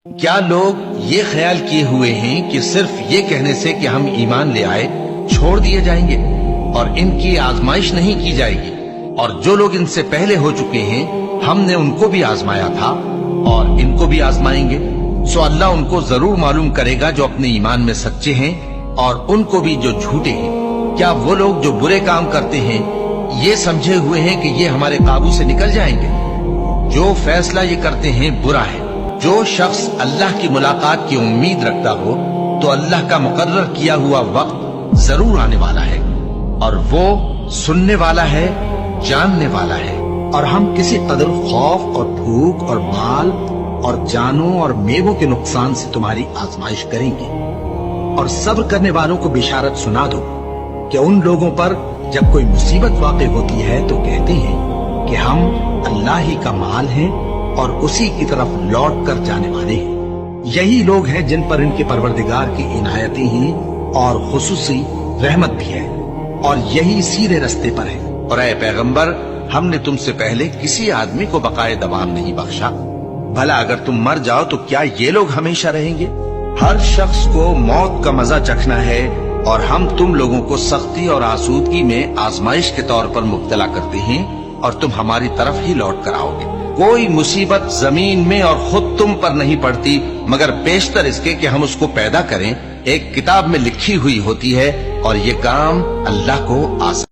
کیا لوگ یہ خیال کیے ہوئے ہیں کہ صرف یہ کہنے سے کہ ہم ایمان لے آئے چھوڑ دیے جائیں گے اور ان کی آزمائش نہیں کی جائے گی؟ اور جو لوگ ان سے پہلے ہو چکے ہیں ہم نے ان کو بھی آزمایا تھا اور ان کو بھی آزمائیں گے، سو اللہ ان کو ضرور معلوم کرے گا جو اپنے ایمان میں سچے ہیں اور ان کو بھی جو جھوٹے ہیں۔ کیا وہ لوگ جو برے کام کرتے ہیں یہ سمجھے ہوئے ہیں کہ یہ ہمارے قابو سے نکل جائیں گے؟ جو فیصلہ یہ کرتے ہیں برا ہے۔ جو شخص اللہ کی ملاقات کی امید رکھتا ہو تو اللہ کا مقرر کیا ہوا وقت ضرور آنے والا ہے، اور وہ سننے والا ہے، جاننے والا ہے۔ اور ہم کسی قدر خوف اور بھوک اور مال اور جانوں اور میووں کے نقصان سے تمہاری آزمائش کریں گے، اور صبر کرنے والوں کو بشارت سنا دو کہ ان لوگوں پر جب کوئی مصیبت واقع ہوتی ہے تو کہتے ہیں کہ ہم اللہ ہی کا مال ہیں اور اسی کی طرف لوٹ کر جانے والے ہیں۔ یہی لوگ ہیں جن پر ان کے پروردگار کی عنایتیں ہیں اور خصوصی رحمت بھی ہے، اور یہی سیدھے رستے پر ہے۔ اور اے پیغمبر، ہم نے تم سے پہلے کسی آدمی کو بقائے دوام نہیں بخشا، بھلا اگر تم مر جاؤ تو کیا یہ لوگ ہمیشہ رہیں گے؟ ہر شخص کو موت کا مزہ چکھنا ہے، اور ہم تم لوگوں کو سختی اور آسودگی میں آزمائش کے طور پر مبتلا کرتے ہیں اور تم ہماری طرف ہی لوٹ کر آؤ گے۔ کوئی مصیبت زمین میں اور خود تم پر نہیں پڑتی مگر بیشتر اس کے کہ ہم اس کو پیدا کریں ایک کتاب میں لکھی ہوئی ہوتی ہے، اور یہ کام اللہ کو آسان